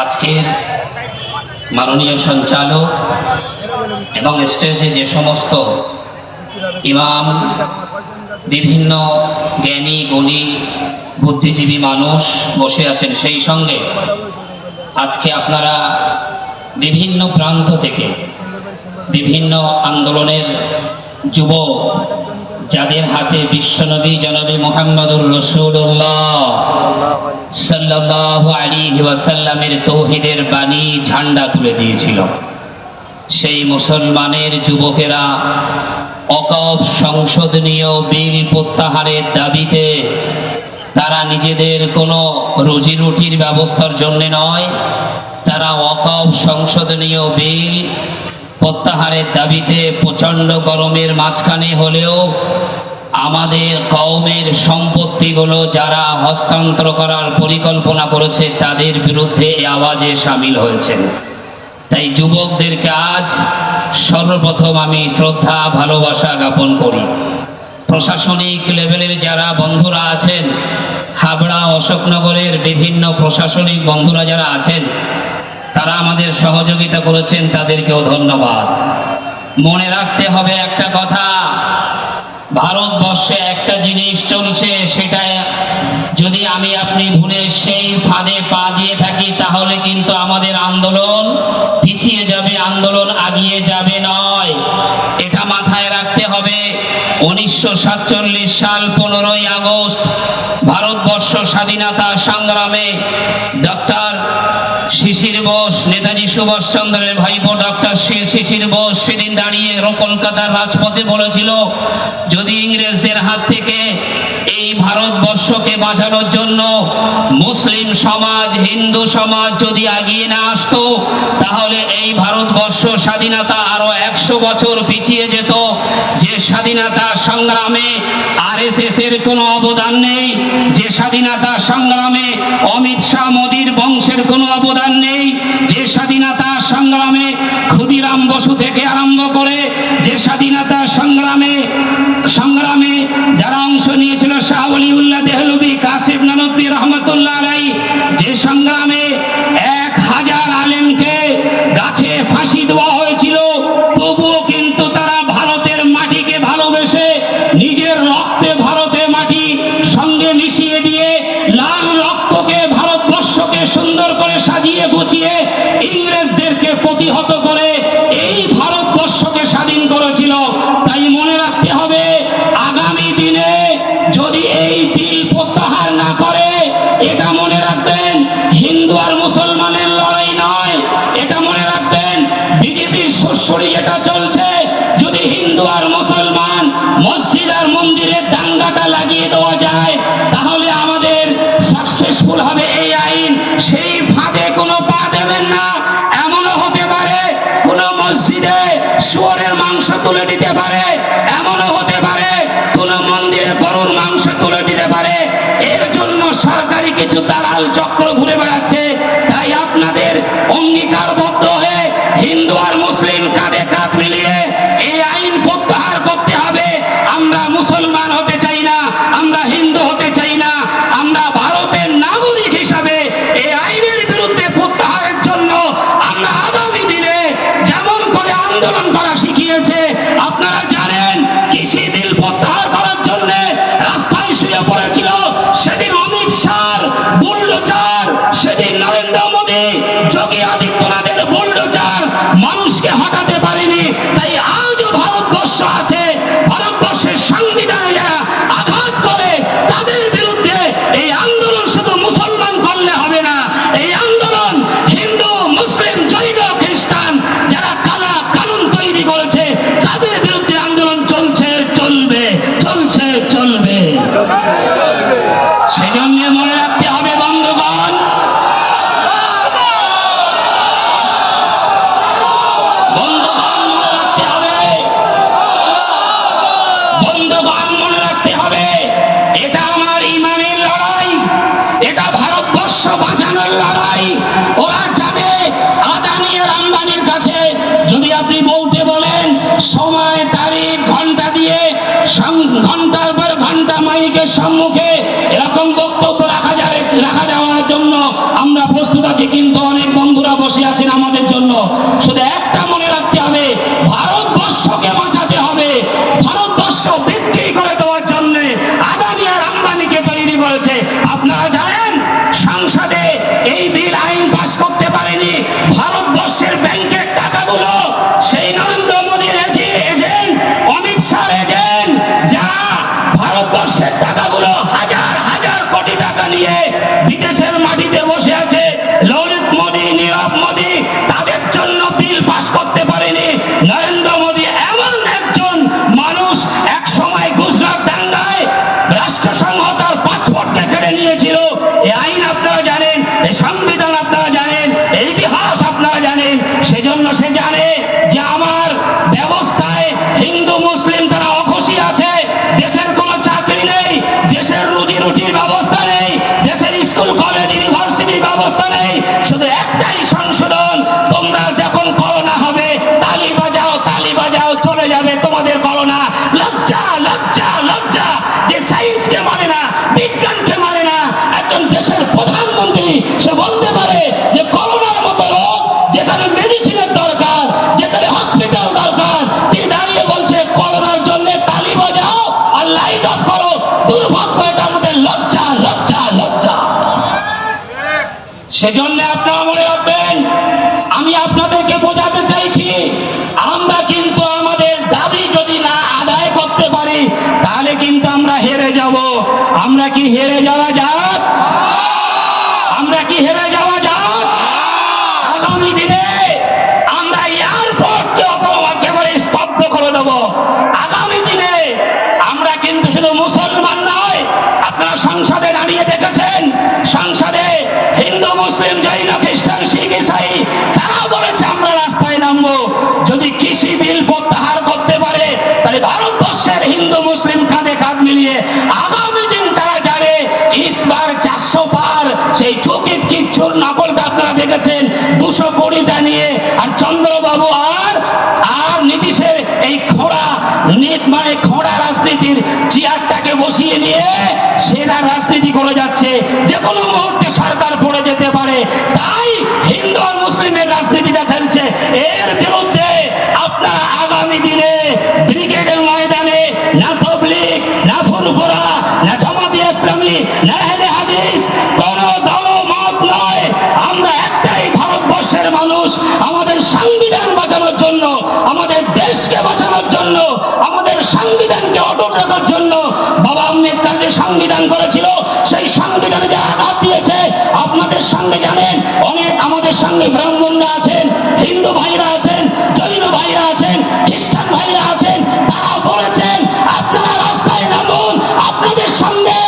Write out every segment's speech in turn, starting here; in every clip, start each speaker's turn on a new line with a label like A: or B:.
A: আজকের মাননীয় সঞ্চালক এবং স্টেজে যে সমস্ত ইমাম, বিভিন্ন জ্ঞানী গুণী বুদ্ধিজীবী মানুষ বসে আছেন, সেই সঙ্গে আজকে আপনারা বিভিন্ন প্রান্ত থেকে বিভিন্ন আন্দোলনের যুবক, যাদের হাতে বিশ্বনবী জনাবে মুহাম্মদুর রাসূলুল্লাহ সাল্লাল্লাহু আলাইহি ওয়াসাল্লামের তৌহিদের বাণী ঝান্ডা তুলে দিয়েছিল, সেই মুসলমানের যুবকেরা ওয়াকফ সংশোধনীয় বিল প্রত্যাহারের দাবিতে তারা নিজেদের কোনো রুজি রুটির ব্যবস্থার জন্য নয়, তারা ওয়াকফ সংশোধনীয় বিল প্রত্যাহারের দাবিতে প্রচণ্ড গরমের মাঝখানে হলেও আমাদের কওমের সম্পত্তিগুলো যারা হস্তান্তর করার পরিকল্পনা করেছে তাদের বিরুদ্ধে এই আওয়াজে সামিল হয়েছেন। তাই যুবকদেরকে আজ সর্বপ্রথম আমি শ্রদ্ধা ভালোবাসা জ্ঞাপন করি। প্রশাসনিক লেভেলের যারা বন্ধুরা আছেন, হাবড়া অশোকনগরের বিভিন্ন প্রশাসনিক বন্ধুরা যারা আছেন, তারা আমাদের সহযোগিতা করেছেন, তাদেরকেও ধন্যবাদ। মনে রাখতে হবে একটা কথা, ভারতবর্ষে একটা জিনিস চলছে, সেটা যদি আমি আপনি ভুলে সেই ফাঁদে পা দিয়ে থাকি তাহলে কিন্তু আমাদের আন্দোলন পিছিয়ে যাবে, আন্দোলন এগিয়ে যাবে নয়, এটা মাথায় রাখতে হবে। 1947 সাল 15ই আগস্ট ভারতবর্ষ স্বাধীনতা সংগ্রামে ডক্টর শিশির বোস, নেতাজি সুভাষচন্দ্রের ভাইপো ডক্টর শিশির বোস সেদিন দাঁড়িয়ে কলকাতার রাজপথে বলেছিল, যদি ইংরেজদের হাত থেকে এই ভারতবর্ষকে বাঁচানোর জন্য মুসলিম সমাজ, হিন্দু সমাজ যদি এগিয়ে না আসতো তাহলে এই ভারতবর্ষ স্বাধীনতা আরো 100 বছর পিছিয়ে যেত। যে স্বাধীনতা সংগ্রামে আরএসএস এর কোনো অবদান নেই, যে স্বাধীনতা সংগ্রামে অমিত শাহ মোদীর বংশের কোনো অবদান নেই, যে স্বাধীনতা সংগ্রামে ক্ষুদিরাম বসু থেকে আরম্ভ করে যে স্বাধীনতা সংগ্রামে যারা অংশ নিয়েছিল, শাহ ওলিউল্লাহ দেহলভী, কাসিম নানভী রহমতুল্লাহ আলাইহি, যে সংগ্রামে 1000 আলেমকে গাছে ফাঁসি দেওয়া হয়েছিল, তবুও কিন্তু তারা ভারতের মাটিকে ভালোবেসে নিজের রক্তে ভারতের মাটি সঙ্গে মিশিয়ে দিয়ে লাল রক্তকে, ভারতবর্ষকে সুন্দর করে সাজিয়ে গুছিয়ে ইংরেজদেরকে প্রতিহত করে এই ভারতবর্ষকে স্বাধীন করেছিল। তাই মনে রাখতে হবে, আগামী দিনে যদি এই বিল প্রত্যাহার না করে, এটা মনে রাখবেন হিন্দু আর মুসলমানের লড়াই নয়, এটা মনে রাখবেন বিজেপির সুরসুরি যেটা চলছে, যদি হিন্দু আর মুসলমান মসজিদ আর মন্দিরের দাঙ্গাটা লাগিয়ে দেওয়া যায় তাহলে আমাদের সাকসেসফুল হবে এই আইন। সেই ফাঁদে কোনো পা দেবেন না। এমনও হতে পারে কোন মসজিদে শুয়োরের মাংস তুলে দিতে পারে, এমনও হতে পারে কোন মন্দিরে গরুর মাংস তুলে দিতে পারে। এর জন্য সরকারি কিছু দালাল চক্র ঘুরে বেড়াচ্ছে। তাই আপনাদের অঙ্গীকারবদ্ধ হয়ে হিন্দু আর মুসলিম কাঁধে কাঁধ মিলিয়ে এই আইন প্রত্যাহার করতে হবে। আমরা মুসলমান হতে চাই না, আমরা হিন্দু হতে চাই না, আমরা ভারতের নাগরিক হিসাবে এই আইনের বিরুদ্ধে প্রত্যাহারের জন্য আমরা আগামী দিনে যেমন করে আন্দোলন করা শিখিয়েছে। আপনারা জানেন কৃষি বিল প্রত্যাহার করার জন্য রাস্তায় শুয়ে পড়েছিল সেদিন অমিত শাহ বুলডোজার, সেদিন জন্য আমরা প্রস্তুত আছি, কিন্তু অনেক বন্ধুরা বসে আছেন আমাদের জন্য। শুধু একটা মনে রাখতে হবে, ভারতবর্ষকে বাঁচাতে হবে। ভারতবর্ষ বিক্রি করে দেওয়ার জন্য আদানি আর আম্বানিকে তৈরি করেছে। আপনারা জানেন সংসদে এই বিল আইন পাস করতে পারেনি। ভারতবর্ষের ব্যাংকের টাকাগুলো সেই নরেন্দ্র মোদীর এজেন্ট, অমিত শাহ এজেন্ট, যারা ভারতবর্ষের টাকাগুলো হাজার হাজার কোটি টাকা নিয়ে বিদেশের মাটিতে বসে আছে, ললিত মোদী, নীরব মোদী, তাদের জন্য বিল পাস করতে পারেনি। নরেন্দ্র মোদী এমন একজন মানুষ, এক সময় গুজরাট দাঙ্গায় রাষ্ট্রসংঘ তার পাসপোর্টকে কেড়ে নিয়েছিল। এই আইন আপনারা জানেন, এই সংবিধান আপনারা জানেন, এই ইতিহাস আপনারা জানেন। সেজন্য সে জানে যে আমার ব্যবস্থায় হিন্দু মুসলিম তারা অখুশি আছে। দেশের কোনো চাকরি নেই, দেশের রুজি রুটির ব্যবস্থা নেই, দেশের স্কুল কলেজ ইউনিভার্সিটির ব্যবস্থা নেই। শুধু একটাই সংশোধন, তোমরা যখন করোনা হবে তালি বাজাও, চলে যাবে তোমাদের করোনা। লজ্জা লজ্জা লজ্জা যে সায়েন্সকে মানে না, বিজ্ঞানকে মানে না। একজন দেশের প্রধানমন্ত্রী সে বলতে পারে যে করোনার মতো রোগ, যেখানে মেডিসিনের দরকার, যেখানে হসপিটাল দরকার, তিনি দাঁড়িয়ে বলছে করোনার জন্য তালি বাজাও আর লাইট অফ করো। দুর্ভাগ্য, এটা আমাদের লজ্জা লজ্জা লজ্জা। সেজন্য আপনারা মনে রাখবেন, আমি আপনাদেরকে বোঝাতে চাইছি, আমরা কিন্তু আমাদের দাবি যদি না আদায় করতে পারি তাহলে কিন্তু আমরা হেরে যাব। আমরা কি হেরে যাওয়া যাক? আমরা কি হেরে যাওয়া যাক? আগামী দিনে আমরা এয়ারপোর্টকে একেবারে স্তব্ধ করে দেব। আগামী দিনে আমরা কিন্তু শুধু মুসলমান নয়, আপনারা সংসদে দাঁড়িয়ে দেখেছেন, সংসদে হিন্দু মুসলিম জৈন খ্রিস্টান শিখ ইসাই তারা বলেছে আমরা রাস্তায় নামবো। যদি কৃষি বিল প্রত্যাহার করতে পারে তাহলে ভারতবর্ষের হিন্দু মুসলিম কাঁধে কাঁধ মিলিয়ে আগামী দিন তারা জানে ইসবার 400 পার। সেই চকিত কিচ্ছুর নকলটা আপনারা দেখেছেন 200 কোটিটা নিয়ে, আর চন্দ্রবাবু আর নীতিশের এই খোঁড়া রাজনীতির চেয়ারটাকে বসিয়ে নিয়ে সেরা রাজনীতি করে যাচ্ছে। যে কোনো মুহূর্তে সরকার পড়ে যেতে পারে, তাই হিন্দু আর মুসলিমের রাজনীতিটা খেলছে। এর বিরুদ্ধে আপনারা আগামী দিনে ব্রিগেডের ময়দানে না তবলিগ, না ফুরফুরা, না জামাতে ইসলামী, না আহলে হাদিস, কোন দল মত নয়, আমরা একটাই ভারতবর্ষের মানুষ। আমাদের সংবিধান বাঁচানোর জন্য, আমাদের দেশকে বাঁচানোর জন্য, আমাদের সংবিধানকে অটুট রাখার জন্য বাবা আম্বেদকর যে সংবিধান করেছিল, সেই সংবিধানে যে আঘাত দিয়েছে আপনাদের সঙ্গে জানেন, অনেক আমাদের সঙ্গে ব্রাহ্মণরা আছেন, হিন্দু ভাইরা আছেন, জৈন ভাইরা আছেন, খ্রিস্টান ভাইরা আছেন, তারা বলেছেন আপনারা রাস্তায় নামুন। আপনাদের সঙ্গে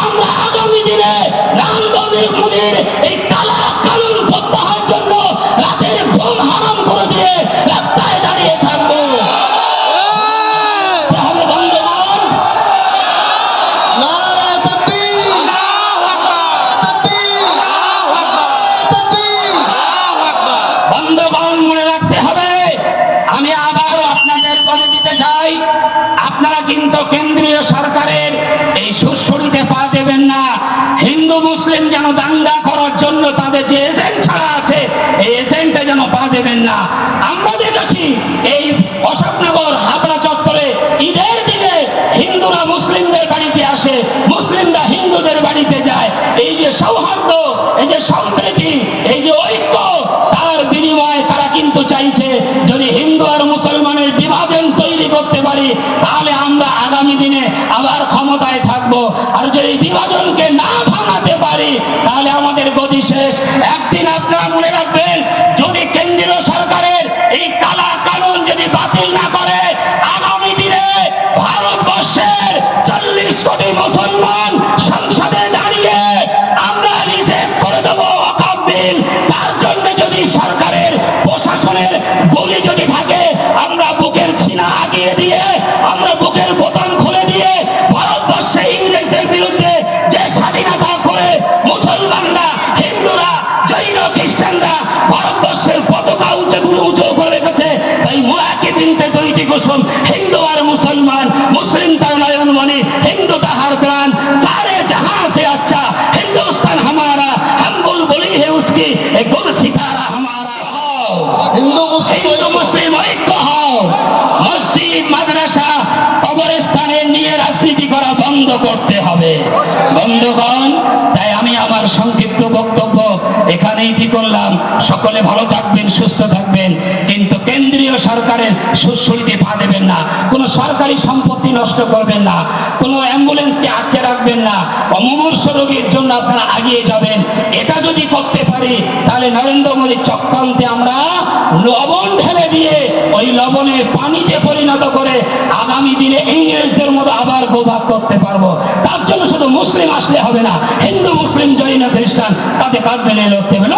A: আমরা আগামী দিনে নরেন্দ্র মোদীর এই কালা কানুন প্রত্যাহারের জন্য রাতের ঘুম হারাম করে দিয়ে রাস্তায় দাঁড়িয়ে থাকবো। তাহলে বন্ধুগণ,
B: নারায়ে তাকবীর,
A: বন্ধুগণ মনে রাখতে হবে, আমি আবারও আপনাদের বলে দিতে চাই, আপনারা কিন্তু কেন্দ্রীয় সরকারের এই সুড়সুড়িতে পা দেবেন না। হিন্দু মুসলিম যেন দাঙ্গা করার জন্য তাদের যে এজেন্ট ছাড়া আছে, এই এজেন্টে যেন পা দেবেন না। আমরা দেখেছি এই অশোকনগর হাবড়া চত্বরে ঈদের দিনে হিন্দুরা মুসলিমদের বাড়িতে আসে, মুসলিমরা হিন্দুদের বাড়িতে যায়। এই যে সৌহার্দ্য, এই যে সম্প্রীতি, এই যে ঐক্য, তার বিনিময়ে তারা কিন্তু চাইছে যদি হিন্দু আর মুসলমানের বিভাজন তৈরি করতে পারি তাহলে আমরা আগামী দিনে আবার ক্ষমতায় থাকবো। আর যদি বিভাজনকে না ভাঙাতে পারি তাহলে আমাদের গতি শেষ। একদিন আপনারা মনে রাখবেন, যদি কেন্দ্রীয় সরকারের এই কালা কানুন যদি বাতিল না করে, আগামী দিনে ভারতবর্ষের 40 কোটি মুসলমান সংসদে দাঁড়িয়ে আমরা রিজেক্ট করে দেবো ওয়াকফ বিল। তার জন্য যদি সরকারের প্রশাসনের গলি যদি থাকে, আমরা বুকের ছিনা আগিয়ে দিয়ে, আমরা বুকের বোতাম খুলে দিয়ে ভারতবর্ষে ইংরেজদের বিরুদ্ধে যে স্বাধীনতা করে মুসলমানরা, হিন্দুরা, জৈন খ্রিস্টানরা ভারতবর্ষের পতাকা উঁচু করে রেখেছে, তাই মুরাকি বিনতে দুইটি কুসুম, হিন্দু আর মুসলমান, মুসলিম তার নয়নমণি, হিন্দু তাহার প্রাণ, সারে জাহাঁ সে আচ্ছা হিন্দুস্তান হামারা, हम उसकी गुल सितारा हमारा हो।
B: হিন্দু
A: হিন্দু মুসলিম ঐক্য হও। মসজিদ মাদ্রাসা কবরস্থানে নিয়ে রাজনীতি করা বন্ধ করতে হবে। বন্ধুগণ, তাই আমি আমার সংক্ষিপ্ত বক্তব্য এখানেই ঠিক করলাম। সকলে ভালো থাকবেন, সুস্থ থাকবেন, কিন্তু কেন্দ্রীয় সরকারের সুশ্রুতিতে পা দেবেন না, কোনো সরকারি সম্পত্তি নষ্ট করবেন না, কোনো অ্যাম্বুলেন্সকে আটকে রাখবেন না, অমুমূর্ষ রোগীর জন্য আপনারা এগিয়ে যাবেন। এটা যদি করতে পারি তাহলে নরেন্দ্র মোদীর চক্রান্তে আমরা লবণ ঢেলে দিয়ে ওই লবণে পানিতে পরিণত করে আগামী দিনে ইংরেজদের মতো আবার গোভাগ করতে পারবো। তার জন্য শুধু মুসলিম আসলে হবে না, হিন্দু মুসলিম জৈন খ্রিস্টান তাতে কাঁধ মিলিয়ে লড়তে হবে।